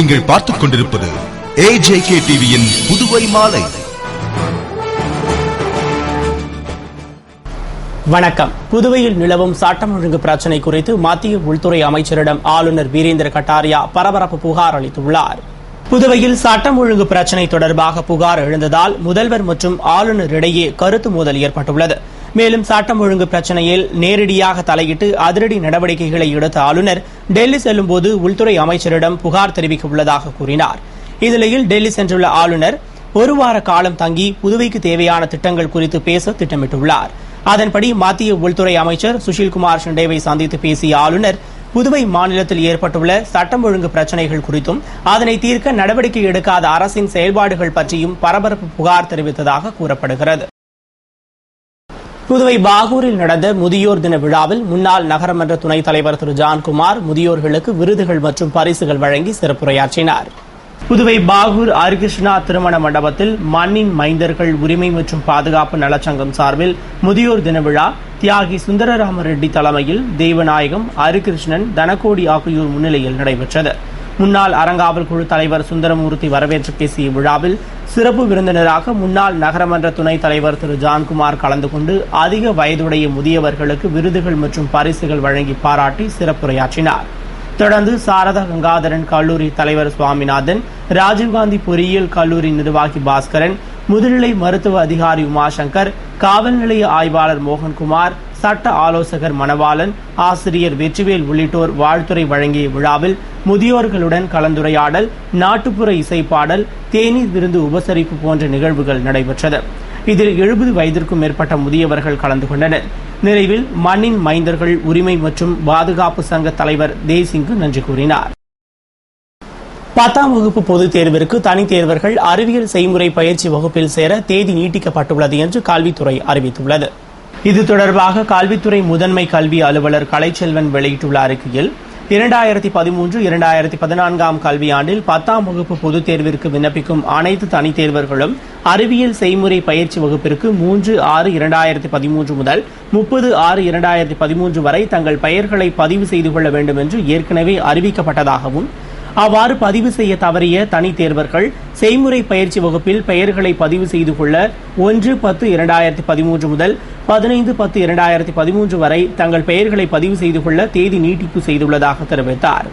நீங்கள் பார்த்துக் கொண்டிருப்பது AJK டிவியின் புதுவை மாலை. வணக்கம். புதுவையில் நிலவும் சட்டம் ஒழுங்கு பிரச்சினை குறித்து மத்திய உள்துறை அமைச்சரிடம் ஆளுநர் வீரேந்திர கட்டாரியா பரபரப்பு புகார் அளித்துள்ளார். புதுவையில் சட்டம் ஒழுங்கு பிரச்சினை தொடர்பாக புகார் எழுந்ததால் முதல்வர் மற்றும் ஆளுநர் இடையே கருத்து மோதல் ஏற்பட்டுள்ளது. மேலும் சட்டம் ஒழுங்கு பிரச்சினையில் நேரடியாக தலையிட்டு அதிரடி நடவடிக்கைகளை எடுத்த ஆளுநர் டெல்லி செல்லும்போது உள்துறை அமைச்சரிடம் புகார் தெரிவிக்க உள்ளதாக கூறினார். இந்நிலையில் டெல்லி சென்றுள்ள ஆளுநர் ஒரு வார காலம் தங்கி புதுவைக்கு தேவையான திட்டங்கள் குறித்து பேச திட்டமிட்டுள்ளார். அதன்படி மத்திய உள்துறை அமைச்சர் சுஷில்குமார் ஷிண்டேவை சந்தித்து பேசிய ஆளுநர் புதுவை மாநிலத்தில் ஏற்பட்டுள்ள சட்டம் ஒழுங்கு பிரச்சினைகள் குறித்தும் அதனை தீர்க்க நடவடிக்கை எடுக்காத அரசின் செயல்பாடுகள் பற்றியும் பரபரப்பு புகார் தெரிவித்ததாக கூறப்படுகிறது. புதுவை பாகூரில் நடந்த முதியோர் தின விழாவில் முன்னாள் நகரமன்ற துணைத் தலைவர் திரு ஜான்குமார் முதியோர்களுக்கு விருதுகள் மற்றும் பரிசுகள் வழங்கி சிறப்புரையாற்றினார். புதுவை பாகூர் ஹரிகிருஷ்ணா திருமண மண்டபத்தில் மண்ணின் மைந்தர்கள் உரிமை மற்றும் பாதுகாப்பு நலச்சங்கம் சார்பில் முதியோர் தின விழா தியாகி சுந்தரராம ரெட்டி தலைமையில் தெய்வநாயகம், ஹரிகிருஷ்ணன், தனகோடி ஆகியோர் முன்னிலையில் நடைபெற்றது. முன்னாள் அறங்காவல் குழு தலைவர் சுந்தரமூர்த்தி வரவேற்று பேசிய விழாவில் சிறப்பு விருந்தினராக முன்னாள் நகரமன்ற துணைத் தலைவர் திரு ஜான்குமார் கலந்து கொண்டு அதிக வயதுடைய முதியவர்களுக்கு விருதுகள் மற்றும் பரிசுகள் வழங்கி பாராட்டி சிறப்புரையாற்றினார். தொடர்ந்து சாரதா கங்காதரன் கல்லூரி தலைவர் சுவாமிநாதன், ராஜீவ்காந்தி பொறியியல் கல்லூரி நிர்வாகி பாஸ்கரன், முதுநிலை மருத்துவ அதிகாரி உமாசங்கர், காவல் நிலைய ஆய்வாளர் மோகன்குமார், சட்ட ஆலோசகர் மணவாளன், ஆசிரியர் வெற்றிவேல் உள்ளிட்டோர் வாழ்த்துரை வழங்கிய விழாவில் முதியோர்களுடன் கலந்துரையாடல், நாட்டுப்புற இசைப்பாடல், தேநீர் விருந்து உபசரிப்பு போன்ற நிகழ்வுகள் நடைபெற்றது. இதில் 70 வயதிற்கும் மேற்பட்ட முதியவர்கள் கலந்து கொண்டனர். நிறைவில் மண்ணின் மைந்தர்கள் உரிமை மற்றும் பாதுகாப்பு சங்க தலைவர் தேசிங்கு நன்றி கூறினார். 10ஆம் வகுப்பு பொதுத் தேர்விற்கு தனித் தேர்வர்கள் அறிவியல் செய்முறை பயிற்சி வகுப்பில் சேர தேதி நீட்டிக்கப்பட்டுள்ளது என்று கல்வித்துறை அறிவித்துள்ளது. இது தொடர்பாக கல்வித்துறை முதன்மை கல்வி அலுவலர் கலைச்செல்வன் வெளியிட்டுள்ள அறிக்கையில் 2013-2014 கல்வியாண்டில் 10ஆம் வகுப்பு பொதுத் தேர்விற்கு விண்ணப்பிக்கும் அனைத்து தனித் தேர்வர்களும் அறிவியல் செய்முறை பயிற்சி வகுப்பிற்கு 3/6/2013 முதல் 30/6/2013 வரை தங்கள் பெயர்களை பதிவு செய்து கொள்ள வேண்டும் என்று ஏற்கனவே அறிவிக்கப்பட்டதாகவும், அவ்வாறு பதிவு செய்ய தவறிய தனித் தேர்வர்கள் செய்முறை பயிற்சி வகுப்பில் பெயர்களை பதிவு செய்து கொள்ள 1/10/2013 முதல் 15/10/2013 வரை தங்கள் பெயர்களை பதிவு செய்து கொள்ள தேதி நீட்டிப்பு செய்துள்ளதாக தெரிவித்தார்.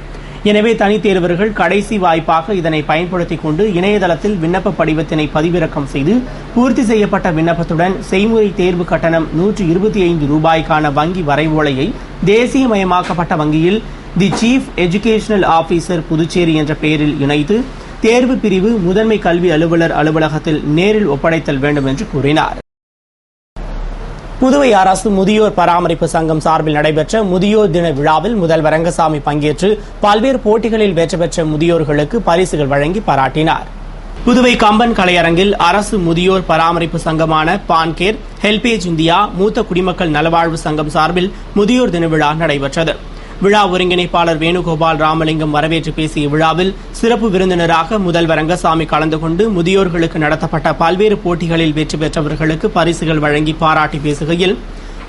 எனவே தனித் தேர்வர்கள் கடைசி வாய்ப்பாக இதனை பயன்படுத்திக் கொண்டு இணையதளத்தில் விண்ணப்ப படிவத்தினை பதிவிறக்கம் செய்து பூர்த்தி செய்யப்பட்ட விண்ணப்பத்துடன் செய்முறை தேர்வு கட்டணம் 125 ரூபாய்க்கான வங்கி வரைவோலையை தேசியமயமாக்கப்பட்ட வங்கியில் the chief educational officer Puducherry என்ற பெயரில் இணைத்து தேர்வு பிரிவு முதன்மை கல்வி அலுவலர் அலுவலகத்தில் நேரில் ஒப்படைத்தல் வேண்டும் என்று கூறினார். புதுவை அரசு முதியோர் பராமரிப்பு சங்கம் சார்பில் நடைபெற்ற முதியோர் தின விழாவில் முதல்வர் ரங்கசாமி பங்கேற்று பல்வேறு போட்டிகளில் வெற்றி பெற்ற முதியோர்களுக்கு பரிசுகள் வழங்கி பாராட்டினார். புதுவை கம்பன் கலையரங்கில் அரசு முதியோர் பராமரிப்பு சங்கமான பான்கேர், ஹெல்பேஜ் இந்தியா, மூத்த குடிமக்கள் நலவாழ்வு சங்கம் சார்பில் முதியோர் தின விழா நடைபெற்றது. விழா ஒருங்கிணைப்பாளர் வேணுகோபால் ராமலிங்கம் வரவேற்று பேசிய விழாவில் சிறப்பு விருந்தினராக முதல்வர் ரங்கசாமி கலந்து கொண்டு முதியோர்களுக்கு நடத்தப்பட்ட பல்வேறு போட்டிகளில் வெற்றி பெற்றவர்களுக்கு பரிசுகள் வழங்கி பாராட்டி பேசுகையில்,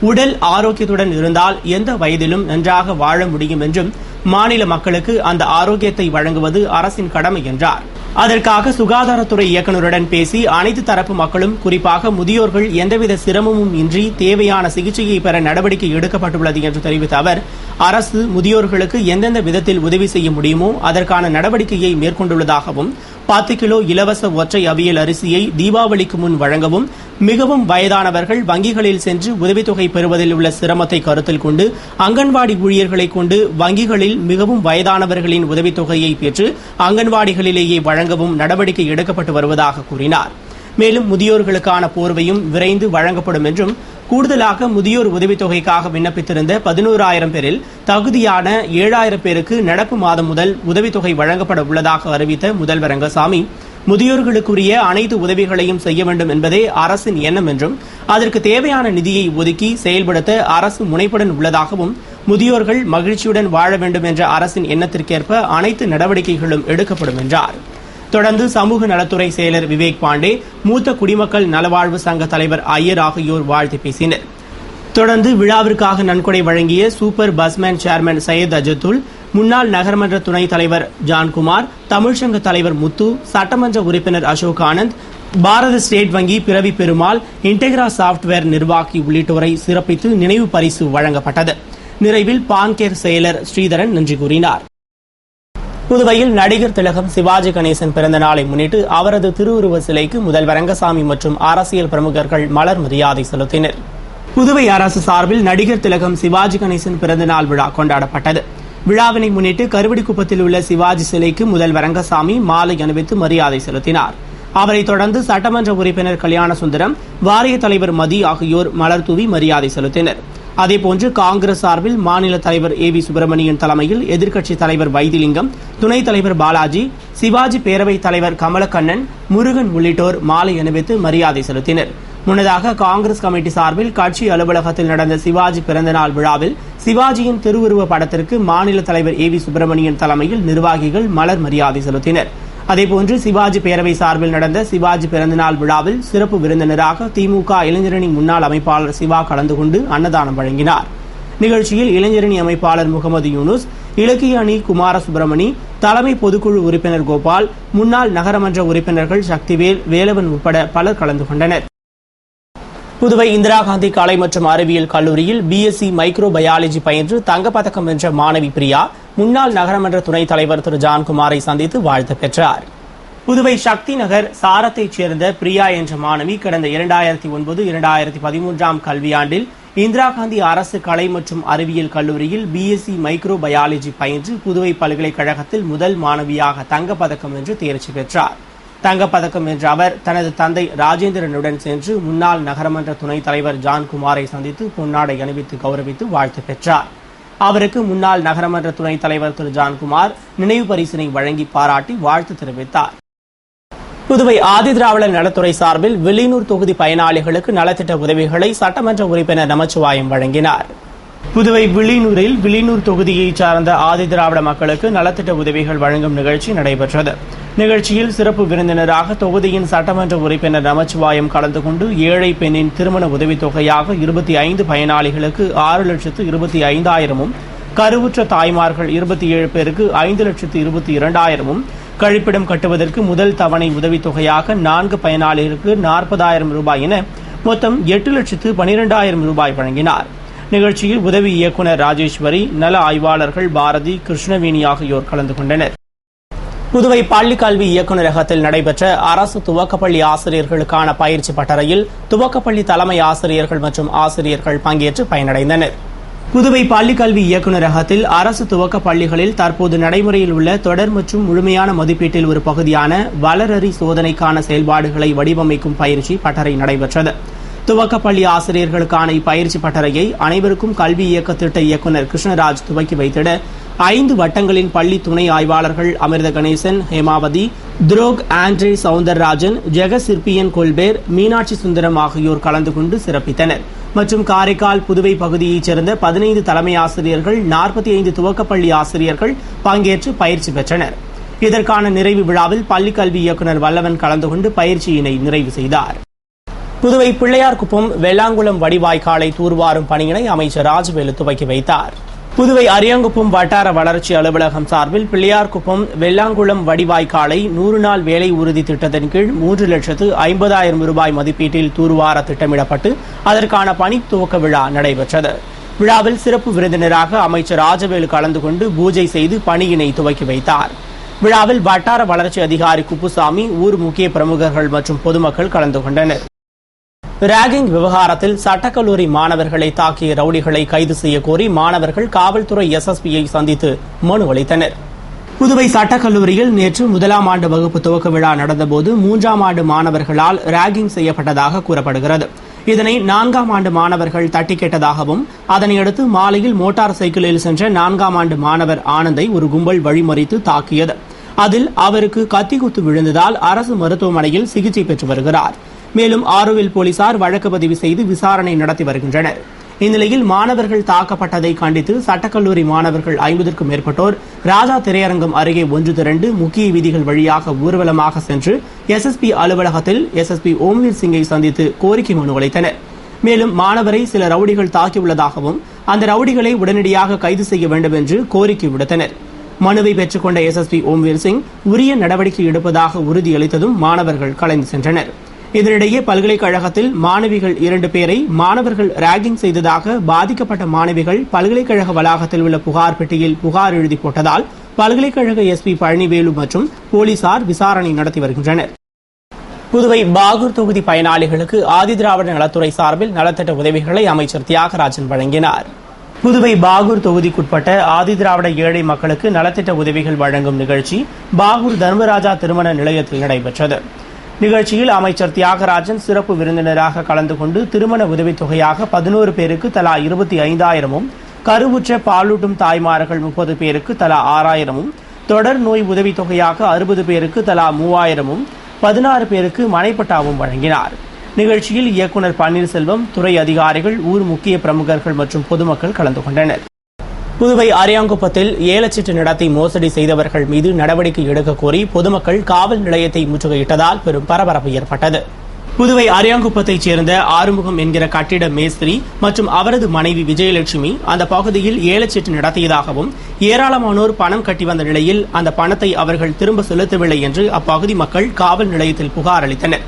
உடல் ஆரோக்கியத்துடன் இருந்தால் எந்த வயதிலும் நன்றாக வாழ முடியும் என்றும் மாநில மக்களுக்கு அந்த ஆரோக்கியத்தை வழங்குவது அரசின் கடமை என்றார். அதற்காக சுகாதாரத்துறை இயக்குநருடன் பேசி அனைத்து தரப்பு மக்களும், குறிப்பாக முதியோர்கள் எந்தவித சிரமமும் இன்றி தேவையான சிகிச்சையை பெற நடவடிக்கை எடுக்கப்பட்டுள்ளது என்று தெரிவித்த அவர், அரசு முதியோர்களுக்கு எந்தெந்த விதத்தில் உதவி செய்ய முடியுமோ அதற்கான நடவடிக்கையை மேற்கொண்டுள்ளதாகவும், 10 கிலோ இலவச ஒற்றை அவியல் அரிசியை தீபாவளிக்கு முன் வழங்கவும், மிகவும் வயதானவர்கள் வங்கிகளில் சென்று உதவித்தொகை பெறுவதில் உள்ள சிரமத்தை கருத்தில் கொண்டு அங்கன்வாடி ஊழியர்களை கொண்டு வங்கிகளில் மிகவும் வயதானவர்களின் உதவித்தொகையை பெற்று அங்கன்வாடிகளிலேயே வழங்கவும் நடவடிக்கை எடுக்கப்பட்டு வருவதாக கூறினார். மேலும் முதியோர்களுக்கான போர்வையும் விரைந்து வழங்கப்படும் என்றும், கூடுதலாக முதியோர் உதவித்தொகைக்காக விண்ணப்பித்திருந்த 11,000 பேரில் தகுதியான 7,000 பேருக்கு நடப்பு மாதம் முதல் உதவித்தொகை வழங்கப்பட உள்ளதாக அறிவித்த முதல்வர் ரங்கசாமி, முதியோர்களுக்குரிய அனைத்து உதவிகளையும் செய்ய வேண்டும் என்பதே அரசின் எண்ணம் என்றும், அதற்கு தேவையான நிதியை ஒதுக்கி செயல்படுத்த அரசு முனைப்புடன் உள்ளதாகவும், முதியோர்கள் மகிழ்ச்சியுடன் வாழ வேண்டும் என்ற அரசின் எண்ணத்திற்கேற்ப அனைத்து நடவடிக்கைகளும் எடுக்கப்படும் என்றார். தொடர்ந்து சமூக நலத்துறை செயலர் விவேக் பாண்டே, மூத்த குடிமக்கள் நலவாழ்வு சங்க தலைவர் ஐயர் ஆகியோர் வாழ்த்து பேசினர். தொடர்ந்து விழாவிற்காக நன்கொடை வழங்கிய சூப்பர் பஸ்மேன் சேர்மன் சையத் அஜத்துல், முன்னாள் நகர்மன்ற துணைத் தலைவர் ஜான்குமார், தமிழ்ச்சங்க தலைவர் முத்து, சட்டமன்ற உறுப்பினர் அசோக் ஆனந்த், பாரத ஸ்டேட் வங்கி பிறவி பெருமாள், இன்டெகிரா சாப்ட்வேர் நிர்வாகி உள்ளிட்டோரை சிறப்பித்து நினைவு பரிசு வழங்கப்பட்டது. நிறைவில் பான்கேர் செயலர் ஸ்ரீதரன் நன்றி கூறினார். புதுவையில் நடிகர் திலகம் சிவாஜி கணேசன் பிறந்த நாளை முன்னிட்டு அவரது திருவுருவ சிலைக்கு முதல்வர் ரங்கசாமி மற்றும் அரசியல் பிரமுகர்கள் மலர் மரியாதை செலுத்தினர். புதுவை அரசு சார்பில் நடிகர் திலகம் சிவாஜி கணேசன் பிறந்த நாள் விழா கொண்டாடப்பட்டது. விழாவினை முன்னிட்டு கருவடிக்குப்பத்தில் உள்ள சிவாஜி சிலைக்கு முதல்வர் ரங்கசாமி மாலை அணிவித்து மரியாதை செலுத்தினார். அவரைத் தொடர்ந்து சட்டமன்ற உறுப்பினர் கல்யாண சுந்தரம், வாரிய தலைவர் மதி ஆகியோர் மலர் தூவி மரியாதை செலுத்தினர். அதேபோன்று காங்கிரஸ் சார்பில் மாநில தலைவர் AV சுப்பிரமணியன் தலைமையில் எதிர்க்கட்சித் தலைவர் வைத்திலிங்கம், துணைத் தலைவர் பாலாஜி, சிவாஜி பேரவைத் தலைவர் கமலக்கண்ணன், முருகன் உள்ளிட்டோர் மாலை அணிவித்து மரியாதை செலுத்தினர். முன்னதாக காங்கிரஸ் கமிட்டி சார்பில் கட்சி அலுவலகத்தில் நடந்த சிவாஜி பிறந்தநாள் விழாவில் சிவாஜியின் திருவுருவ படத்திற்கு மாநில தலைவர் AV சுப்பிரமணியன் தலைமையில் நிர்வாகிகள் மலர் மரியாதை செலுத்தினர். அதேபோன்று சிவாஜி பேரவை சார்பில் நடந்த சிவாஜி பிறந்தநாள் விழாவில் சிறப்பு விருந்தினராக திமுக இளைஞரணி முன்னாள் அமைப்பாளர் சிவா கலந்து கொண்டு அன்னதானம் வழங்கினார். நிகழ்ச்சியில் இளைஞரணி அமைப்பாளர் முகமது யூனுஸ், இலக்கிய அணி குமார சுப்பிரமணி, தலைமை பொதுக்குழு உறுப்பினர் கோபால், முன்னாள் நகரமன்ற உறுப்பினர்கள் சக்திவேல், வேலவன் உட்பட பலர் கலந்து கொண்டனர். புதுவை இந்திரா காந்தி கலை மற்றும் அறிவியல் கல்லூரியில் BSc மைக்ரோ பயாலஜி பயின்று தங்கப்பதக்கம் வென்ற மாணவி பிரியா முன்னாள் நகரமன்ற துணைத் தலைவர் திரு ஜான்குமாரை சந்தித்து வாழ்த்து பெற்றார். புதுவை சக்தி நகர் சாரத்தைச் சேர்ந்த பிரியா என்ற மாணவி கடந்த 2009-2013 கல்வியாண்டில் இந்திரா காந்தி அரசு கலை மற்றும் அறிவியல் கல்லூரியில் BSc மைக்ரோ பயாலஜி பயின்று புதுவை பல்கலைக்கழகத்தில் முதல் மாணவியாக தங்கப்பதக்கம் வென்று தேர்ச்சி பெற்றார். தங்கப்பதக்கம் வென்ற அவர் தனது தந்தை ராஜேந்திரனுடன் சென்று முன்னாள் நகரமன்ற துணைத் தலைவர் ஜான்குமாரை சந்தித்து பொன்னாடை அணிவித்து கௌரவித்து வாழ்த்து பெற்றார். அவருக்கு முன்னாள் நகரமன்ற துணைத் தலைவர் திரு ஜான்குமார் நினைவு பரிசினை வழங்கி பாராட்டி வாழ்த்து தெரிவித்தார். புதுவை ஆதிதிராவிடர் நலத்துறை சார்பில் வில்லியனூர் தொகுதி பயனாளிகளுக்கு நலத்திட்ட உதவிகளை சட்டமன்ற உறுப்பினர் நமச்சிவாயம் வழங்கினார். புதுவை வில்லியனூரில் வில்லியனூர் தொகுதியைச் சார்ந்த ஆதிதிராவிட மக்களுக்கு நலத்திட்ட உதவிகள் வழங்கும் நிகழ்ச்சி நடைபெற்றது. நிகழ்ச்சியில் சிறப்பு விருந்தினராக தொகுதியின் சட்டமன்ற உறுப்பினர் நமச்சிவாயம் கலந்து கொண்டு ஏழை பெண்ணின் திருமண உதவித்தொகையாக 25 பயனாளிகளுக்கு 6,25,000, கருவுற்ற தாய்மார்கள் 27 பேருக்கு 5,22,000, கழிப்பிடம் கட்டுவதற்கு முதல் தவணை உதவித்தொகையாக 4 பயனாளிகளுக்கு 40,000 ரூபாய் என மொத்தம் 8,12,000 ரூபாய் வழங்கினார். நிகழ்ச்சியில் உதவி இயக்குநர் ராஜேஸ்வரி, நல ஆய்வாளர்கள் பாரதி, கிருஷ்ணவேணி ஆகியோர் கலந்து கொண்டனர். புதுவை பள்ளிக் கல்வி இயக்குநரகத்தில் நடைபெற்ற அரசு துவக்கப்பள்ளி ஆசிரியர்களுக்கான பயிற்சி பட்டறையில் துவக்கப்பள்ளி தலைமை ஆசிரியர்கள் மற்றும் ஆசிரியர்கள் பங்கேற்று பயனடைந்தனர். புதுவை பள்ளிக் கல்வி இயக்குநரகத்தில் அரசு துவக்க பள்ளிகளில் தற்போது நடைமுறையில் உள்ள தொடர் மற்றும் முழுமையான மதிப்பீட்டில் ஒரு பகுதியான வளரறி சோதனைக்கான செயல்பாடுகளை வடிவமைக்கும் பயிற்சி பட்டறை நடைபெற்றது. துவக்கப்பள்ளி ஆசிரியர்களுக்கான இப்பயிற்சி பட்டறையை அனைவருக்கும் கல்வி இயக்க திட்ட இயக்குநர் கிருஷ்ணராஜ் துவக்கி வைத்திட 5 வட்டங்களின் பள்ளி துணை ஆய்வாளர்கள் அமிர்த கணேசன், ஹேமாவதி, துரோக் ஆண்ட்ரே சவுந்தரராஜன், ஜெகசிற்பியன் கொல்பேர், மீனாட்சி சுந்தரம் ஆகியோர் கலந்து கொண்டு சிறப்பித்தனர். மற்றும் காரைக்கால் புதுவை பகுதியைச் சேர்ந்த 15 தலைமை ஆசிரியர்கள், 45 துவக்கப்பள்ளி ஆசிரியர்கள் பங்கேற்று பயிற்சி பெற்றனர். இதற்கான நிறைவு விழாவில் பள்ளிக் கல்வி இயக்குநர் வல்லவன் கலந்து கொண்டு பயிற்சியினை நிறைவு செய்தார். புதுவை பிள்ளையார்குப்பம் வெள்ளாங்குளம் வடிவாய்க்காலை தூர்வாரும் பணியினை அமைச்சர் ராஜவேலு துவக்கி வைத்தார். புதுவை அரியாங்குப்பம் வட்டார வளர்ச்சி அலுவலகம் சார்பில் பிள்ளையார்குப்பம் வெள்ளாங்குளம் வடிவாய்க்காலை 100 நாள் வேலை உறுதி திட்டத்தின் கீழ் 3,50,000 ரூபாய் மதிப்பீட்டில் தூர்வார திட்டமிடப்பட்டு அதற்கான பணி துவக்க விழா நடைபெற்றது. விழாவில் சிறப்பு விருந்தினராக அமைச்சர் ராஜவேலு கலந்து கொண்டு பூஜை செய்து பணியினை துவக்கி வைத்தார். விழாவில் வட்டார வளர்ச்சி அதிகாரி குப்புசாமி, ஊர் முக்கிய பிரமுகர்கள் மற்றும் பொதுமக்கள் கலந்து கொண்டனர். ராகிங் விவகாரத்தில் சட்டக்கல்லூரி மாணவர்களை தாக்கிய ரவுடிகளை கைது செய்ய கோரி மாணவர்கள் காவல்துறை SSPயை சந்தித்து மனு அளித்தனர். புதுவை சட்டக்கல்லூரியில் நேற்று 1ஆம் ஆண்டு வகுப்பு துவக்க விழா நடந்தபோது 3ஆம் ஆண்டு மாணவர்களால் ராகிங் செய்யப்பட்டதாக கூறப்படுகிறது. இதனை 4ஆம் ஆண்டு மாணவர்கள் தட்டி கேட்டதாகவும் அதனையடுத்து மாலையில் மோட்டார் சைக்கிளில் சென்ற 4ஆம் ஆண்டு மாணவர் ஆனந்தை ஒரு கும்பல் வழிமறித்து தாக்கியது. அதில் அவருக்கு கத்திக்குத்து விழுந்ததால் அரசு மருத்துவமனையில் சிகிச்சை பெற்று வருகிறார். மேலும் ஆரோவில் போலீசார் வழக்கு பதிவு செய்து விசாரணை நடத்தி வருகின்றனர். இந்நிலையில் மாணவர்கள் தாக்கப்பட்டதை கண்டித்து சட்டக்கல்லூரி மாணவர்கள் 50க்கும் மேற்பட்டோர் ராஜா திரையரங்கம் அருகே ஒன்று திரண்டு முக்கிய வீதிகள் வழியாக ஊர்வலமாக சென்று SSP அலுவலகத்தில் SSP ஓம்வீர் சிங்கை சந்தித்து கோரிக்கை மனு அளித்தனர். மேலும் மாணவரை சில ரவுடிகள் தாக்கியுள்ளதாகவும் அந்த ரவுடிகளை உடனடியாக கைது செய்ய வேண்டும் என்று கோரிக்கை விடுத்தனர். மனுவை பெற்றுக்கொண்ட SSP ஓம்வீர் சிங் உரிய நடவடிக்கை எடுப்பதாக உறுதியளித்ததும் மாணவர்கள் கலைந்து சென்றனர். இதனிடையே பல்கலைக்கழகத்தில் மாணவிகள் 2 பேரை மாணவர்கள் ராகிங் செய்ததாக பாதிக்கப்பட்ட மாணவிகள் பல்கலைக்கழக வளாகத்தில் உள்ள புகார் பெட்டியில் புகார் எழுதி போட்டதால் பல்கலைக்கழக SP பழனிவேலு மற்றும் போலீசார் விசாரணை நடத்தி வருகின்றனர். புதுவை பாகூர் தொகுதி பயனாளிகளுக்கு ஆதிதிராவிட நலத்துறை சார்பில் நலத்திட்ட உதவிகளை அமைச்சர் தியாகராஜன் வழங்கினார். புதுவை பாகூர் தொகுதிக்குட்பட்ட ஆதிதிராவிட ஏழை மக்களுக்கு நலத்திட்ட உதவிகள் வழங்கும் நிகழ்ச்சி பாகூர் தர்மராஜா திருமண நிலையத்தில் நடைபெற்றது. நிகழ்ச்சியில் அமைச்சர் தியாகராஜன் சிறப்பு விருந்தினராக கலந்து கொண்டு திருமண உதவித்தொகையாக 11 பேருக்கு தலா 25,000 கருவுற்ற பாலூட்டும் தாய்மார்கள் 30 பேருக்கு தலா 6,000 தொடர் நோய் உதவித்தொகையாக 60 பேருக்கு தலா 3,000 16 பேருக்கு மனைப்பட்டாவும் வழங்கினார். நிகழ்ச்சியில் இயக்குநர் பன்னீர்செல்வம், துறை அதிகாரிகள், ஊர் முக்கிய பிரமுகர்கள் மற்றும் பொதுமக்கள் கலந்து கொண்டனர். புதுவை அரியாங்குப்பத்தில் ஏலச்சீட்டு நடத்தி மோசடி செய்தவர்கள் மீது நடவடிக்கை எடுக்க கோரி பொதுமக்கள் காவல் நிலையத்தை முற்றுகையிட்டதால் பெரும் பரபரப்பு ஏற்பட்டது. புதுவை அரியாங்குப்பத்தைச் சேர்ந்த ஆறுமுகம் என்கிற கட்டிட மேஸ்திரி மற்றும் அவரது மனைவி விஜயலட்சுமி அந்த பகுதியில் ஏலச்சீட்டு நடத்தியதாகவும் ஏராளமானோர் பணம் கட்டி வந்த நிலையில் அந்த பணத்தை அவர்கள் திரும்ப செலுத்தவில்லை என்று அப்பகுதி மக்கள் காவல் நிலையத்தில் புகார் அளித்தனர்.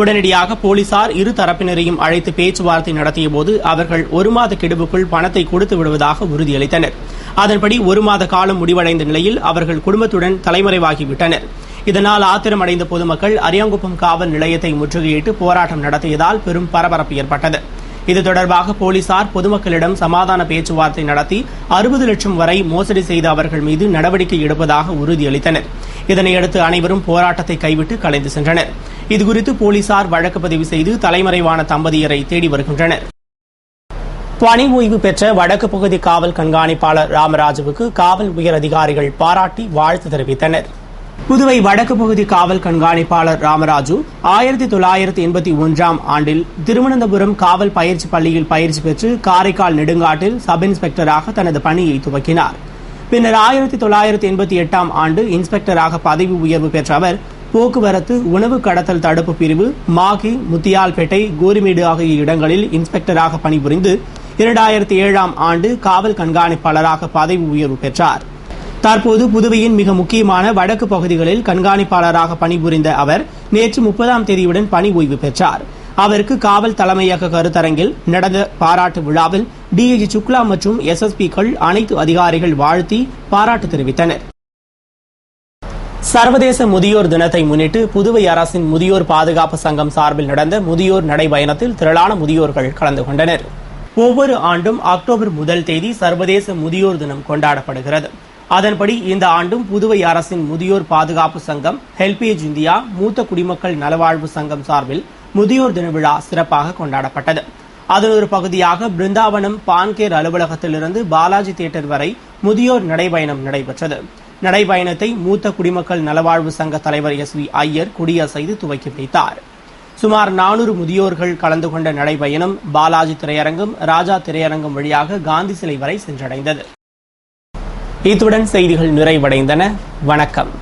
உடனடியாக போலீசார் இரு தரப்பினரையும் அழைத்து பேச்சுவார்த்தை நடத்தியபோது அவர்கள் 1 மாத கெடுவுக்குள் பணத்தை கொடுத்து விடுவதாக உறுதியளித்தனர். அதன்படி 1 மாத காலம் முடிவடைந்த நிலையில் அவர்கள் குடும்பத்துடன் தலைமறைவாகிவிட்டனர். இதனால் ஆத்திரமடைந்த பொதுமக்கள் அரியாங்குப்பம் காவல் நிலையத்தை முற்றுகையிட்டு போராட்டம் நடத்தியதால் பெரும் பரபரப்பு ஏற்பட்டது. இது தொடர்பாக போலீசார் பொதுமக்களிடம் சமாதான பேச்சுவார்த்தை நடத்தி 60 லட்சம் வரை மோசடி செய்த அவர்கள் மீது நடவடிக்கை எடுப்பதாக உறுதியளித்தனர். இதனையடுத்து அனைவரும் போராட்டத்தை கைவிட்டு கலைந்து சென்றனர். இதுகுறித்து போலீசார் வழக்கு பதிவு செய்து தலைமறைவான தம்பதியரை தேடி வருகின்றனர். பணி ஓய்வு பெற்ற வடக்கு பகுதி காவல் கண்காணிப்பாளர் ராமராஜுவுக்கு காவல் உயர் அதிகாரிகள் பாராட்டி வாழ்த்து தெரிவித்தனர். புதுவை வடக்கு பகுதி காவல் கண்காணிப்பாளர் ராமராஜு 1981ஆம் ஆண்டில் திருவனந்தபுரம் காவல் பயிற்சி பள்ளியில் பயிற்சி பெற்று காரைக்கால் நெடுங்காட்டில் சப் இன்ஸ்பெக்டராக தனது பணியை துவக்கினார். பின்னர் 1988ஆம் ஆண்டு இன்ஸ்பெக்டராக பதவி உயர்வு பெற்ற அவர் போக்குவரத்து, உணவு கடத்தல் தடுப்பு பிரிவு, மாகி, முத்தியால்பேட்டை, கோரிமேடு ஆகிய இடங்களில் இன்ஸ்பெக்டராக பணிபுரிந்து 2007ஆம் ஆண்டு காவல் கண்காணிப்பாளராக பதவி உயர்வு பெற்றார். தற்போது புதுவையின் மிக முக்கியமான வடக்கு பகுதிகளில் கண்காணிப்பாளராக பணிபுரிந்த அவர் நேற்று 30ஆம் தேதியுடன் பணி ஓய்வு பெற்றார். அவருக்கு காவல் தலைமையக கருத்தரங்கில் நடந்த பாராட்டு விழாவில் DIG சுக்லா மற்றும் SSP-க்கள் அனைத்து அதிகாரிகள் வாழ்த்தி பாராட்டு தெரிவித்தனர். சர்வதேச முதியோர் தினத்தை முன்னிட்டு புதுவை அரசின் முதியோர் பாதுகாப்பு சங்கம் சார்பில் நடந்த முதியோர் நடைபயணத்தில் திரளான முதியோர்கள் கலந்து கொண்டனர். ஒவ்வொரு ஆண்டும் அக்டோபர் 1 தேதி சர்வதேச முதியோர் தினம் கொண்டாடப்படுகிறது. அதன்படி இந்த ஆண்டும் புதுவை அரசின் முதியோர் பாதுகாப்பு சங்கம், ஹெல்பேஜ் இந்தியா, மூத்த குடிமக்கள் நலவாழ்வு சங்கம் சார்பில் முதியோர் தின விழா சிறப்பாக கொண்டாடப்பட்டது. அதன் ஒரு பகுதியாக பிருந்தாவனம் பான்கேர் அலுவலகத்திலிருந்து பாலாஜி தியேட்டர் வரை முதியோர் நடைபயணம் நடைபெற்றது. நடைபயணத்தை மூத்த குடிமக்கள் நலவாழ்வு சங்க தலைவர் SV ஐயர் கொடியசைத்து துவக்கி வைத்தார். சுமார் 400 முதியோர்கள் கலந்து கொண்ட நடைபயணம் பாலாஜி திரையரங்கம், ராஜா திரையரங்கம் வழியாக காந்தி சிலை வரை சென்றடைந்தது. இத்துடன் செய்திகள் நிறைவடைந்தன. வணக்கம்.